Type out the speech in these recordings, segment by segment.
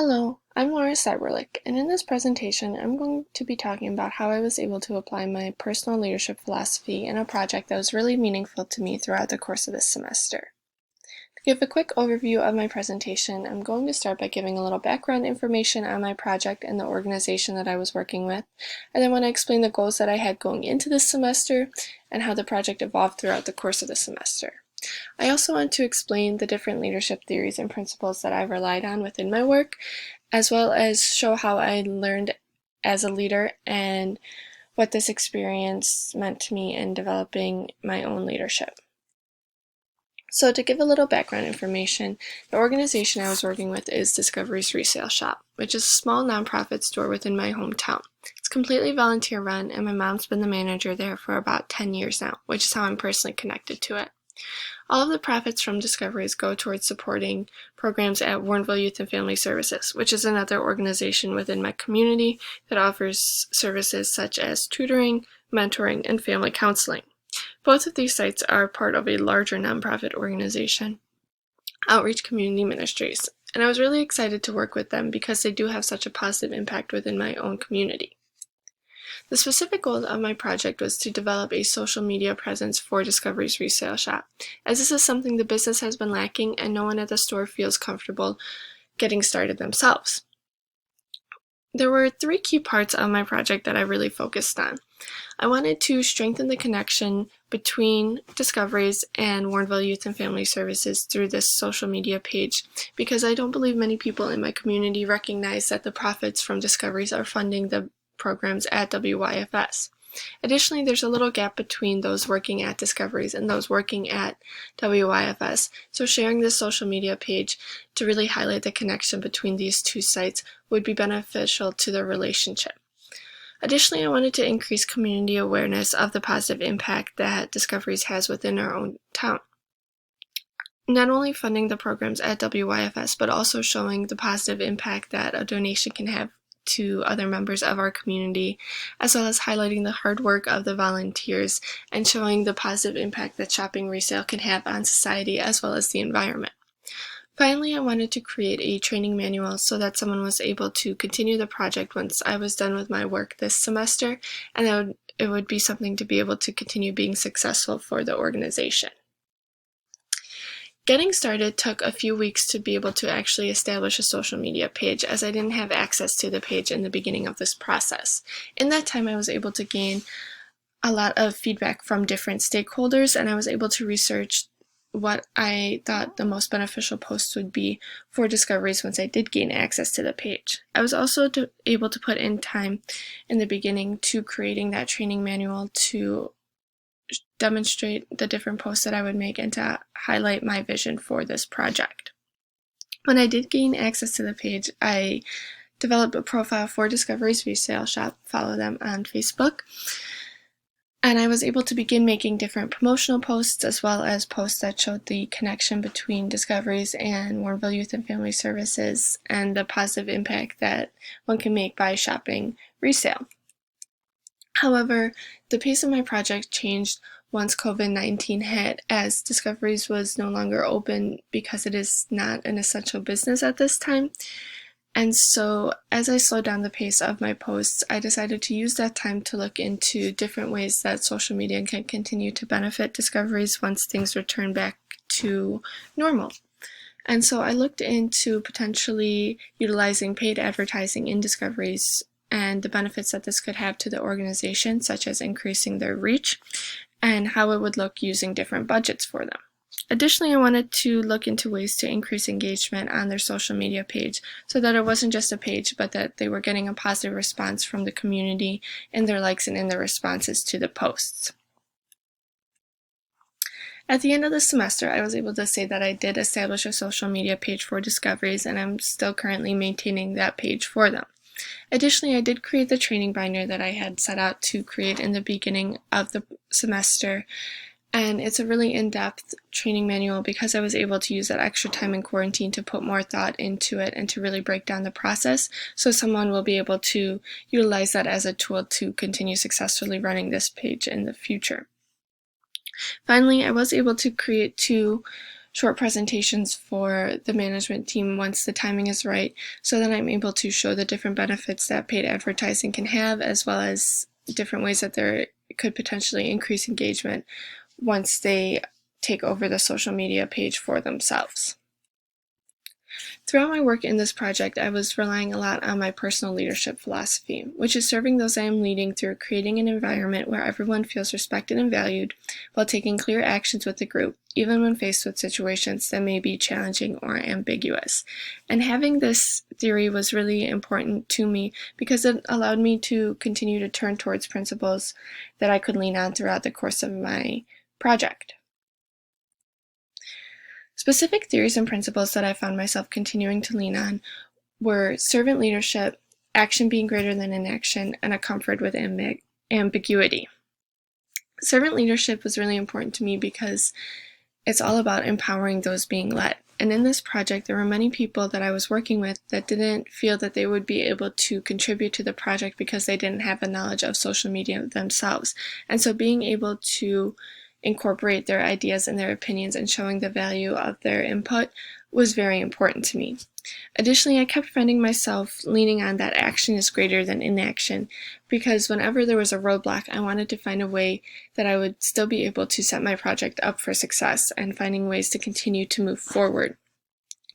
Hello, I'm Laura Cyberlick, and in this presentation, I'm going to be talking about how I was able to apply my personal leadership philosophy in a project that was really meaningful to me throughout the course of this semester. To give a quick overview of my presentation, I'm going to start by giving a little background information on my project and the organization that I was working with, and then want to explain the goals that I had going into this semester and how the project evolved throughout the course of the semester. I also want to explain the different leadership theories and principles that I relied on within my work, as well as show how I learned as a leader and what this experience meant to me in developing my own leadership. So to give a little background information, the organization I was working with is Discovery's Resale Shop, which is a small nonprofit store within my hometown. It's completely volunteer run, and my mom's been the manager there for about 10 years now, which is how I'm personally connected to it. All of the profits from Discoveries go towards supporting programs at Warrenville Youth and Family Services, which is another organization within my community that offers services such as tutoring, mentoring, and family counseling. Both of these sites are part of a larger nonprofit organization, Outreach Community Ministries, and I was really excited to work with them because they do have such a positive impact within my own community. The specific goal of my project was to develop a social media presence for Discovery's Resale Shop, as this is something the business has been lacking and no one at the store feels comfortable getting started themselves. There were 3 key parts of my project that I really focused on. I wanted to strengthen the connection between Discoveries and Warrenville Youth and Family Services through this social media page, because I don't believe many people in my community recognize that the profits from Discoveries are funding the programs at WYFS. Additionally, there's a little gap between those working at Discoveries and those working at WYFS, so sharing this social media page to really highlight the connection between these two sites would be beneficial to the relationship. Additionally, I wanted to increase community awareness of the positive impact that Discoveries has within our own town. Not only funding the programs at WYFS, but also showing the positive impact that a donation can have to other members of our community, as well as highlighting the hard work of the volunteers and showing the positive impact that shopping resale can have on society as well as the environment. Finally, I wanted to create a training manual so that someone was able to continue the project once I was done with my work this semester, and it would be something to be able to continue being successful for the organization. Getting started took a few weeks to be able to actually establish a social media page, as I didn't have access to the page in the beginning of this process. In that time, I was able to gain a lot of feedback from different stakeholders, and I was able to research what I thought the most beneficial posts would be for Discoveries once I did gain access to the page. I was also able to put in time in the beginning to creating that training manual to demonstrate the different posts that I would make and to highlight my vision for this project. When I did gain access to the page, I developed a profile for Discovery's Resale Shop, follow them on Facebook, and I was able to begin making different promotional posts as well as posts that showed the connection between Discoveries and Warrenville Youth and Family Services and the positive impact that one can make by shopping resale. However, the pace of my project changed once COVID-19 hit, as Discoveries was no longer open because it is not an essential business at this time. And so as I slowed down the pace of my posts, I decided to use that time to look into different ways that social media can continue to benefit Discoveries once things return back to normal. And so I looked into potentially utilizing paid advertising in Discoveries and the benefits that this could have to the organization, such as increasing their reach, and how it would look using different budgets for them. Additionally, I wanted to look into ways to increase engagement on their social media page so that it wasn't just a page, but that they were getting a positive response from the community in their likes and in their responses to the posts. At the end of the semester, I was able to say that I did establish a social media page for Discoveries, and I'm still currently maintaining that page for them. Additionally, I did create the training binder that I had set out to create in the beginning of the semester, and it's a really in-depth training manual because I was able to use that extra time in quarantine to put more thought into it and to really break down the process, so someone will be able to utilize that as a tool to continue successfully running this page in the future. Finally, I was able to create 2 short presentations for the management team once the timing is right, so that I'm able to show the different benefits that paid advertising can have, as well as different ways that there could potentially increase engagement once they take over the social media page for themselves. Throughout my work in this project, I was relying a lot on my personal leadership philosophy, which is serving those I am leading through creating an environment where everyone feels respected and valued, while taking clear actions with the group, even when faced with situations that may be challenging or ambiguous. And having this theory was really important to me because it allowed me to continue to turn towards principles that I could lean on throughout the course of my project. Specific theories and principles that I found myself continuing to lean on were servant leadership, action being greater than inaction, and a comfort with ambiguity. Servant leadership was really important to me because it's all about empowering those being led. And in this project, there were many people that I was working with that didn't feel that they would be able to contribute to the project because they didn't have a knowledge of social media themselves. And so being able to incorporate their ideas and their opinions and showing the value of their input was very important to me. Additionally, I kept finding myself leaning on that action is greater than inaction, because whenever there was a roadblock, I wanted to find a way that I would still be able to set my project up for success and finding ways to continue to move forward,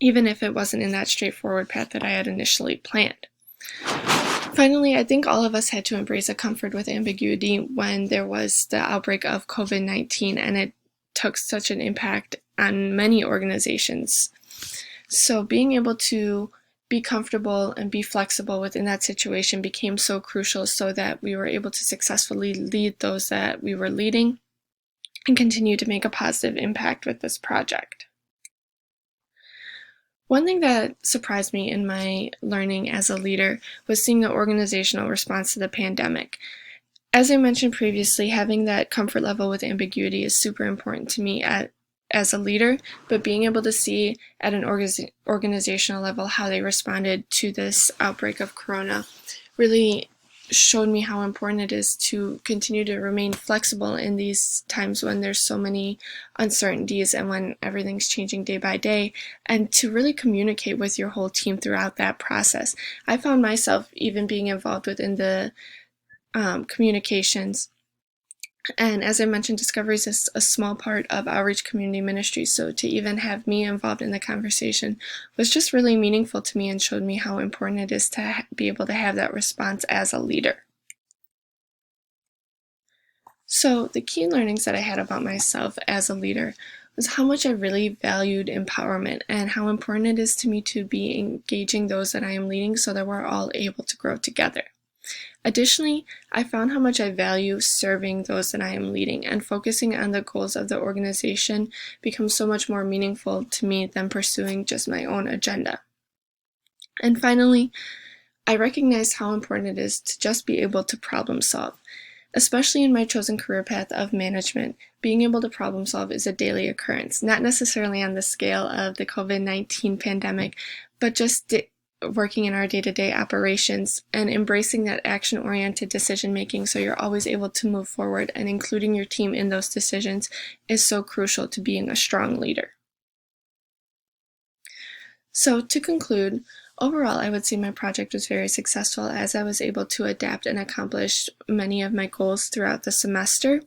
even if it wasn't in that straightforward path that I had initially planned. Finally, I think all of us had to embrace a comfort with ambiguity when there was the outbreak of COVID-19, and it took such an impact on many organizations. So being able to be comfortable and be flexible within that situation became so crucial, so that we were able to successfully lead those that we were leading and continue to make a positive impact with this project. One thing that surprised me in my learning as a leader was seeing the organizational response to the pandemic. As I mentioned previously, having that comfort level with ambiguity is super important to me as a leader, but being able to see at an organizational level how they responded to this outbreak of corona really showed me how important it is to continue to remain flexible in these times when there's so many uncertainties and when everything's changing day by day, and to really communicate with your whole team throughout that process. I found myself even being involved within the communications. And as I mentioned, Discovery is a small part of Outreach Community Ministry, so to even have me involved in the conversation was just really meaningful to me and showed me how important it is to be able to have that response as a leader. So the key learnings that I had about myself as a leader was how much I really valued empowerment and how important it is to me to be engaging those that I am leading so that we're all able to grow together. Additionally, I found how much I value serving those that I am leading, and focusing on the goals of the organization becomes so much more meaningful to me than pursuing just my own agenda. And finally, I recognize how important it is to just be able to problem solve. Especially in my chosen career path of management, being able to problem solve is a daily occurrence, not necessarily on the scale of the COVID-19 pandemic, but just working in our day-to-day operations and embracing that action-oriented decision-making so you're always able to move forward, and including your team in those decisions is so crucial to being a strong leader. So to conclude, overall, I would say my project was very successful as I was able to adapt and accomplish many of my goals throughout the semester.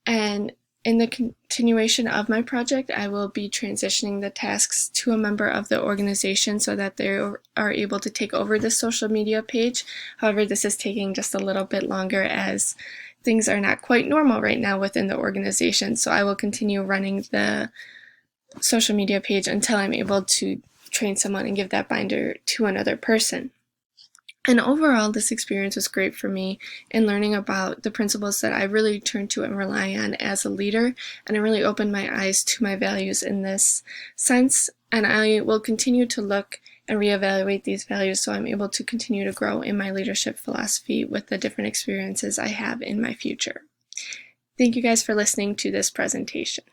And in the continuation of my project, I will be transitioning the tasks to a member of the organization so that they are able to take over the social media page. However, this is taking just a little bit longer as things are not quite normal right now within the organization. So I will continue running the social media page until I'm able to train someone and give that binder to another person. And overall, this experience was great for me in learning about the principles that I really turn to and rely on as a leader, and it really opened my eyes to my values in this sense, and I will continue to look and reevaluate these values so I'm able to continue to grow in my leadership philosophy with the different experiences I have in my future. Thank you guys for listening to this presentation.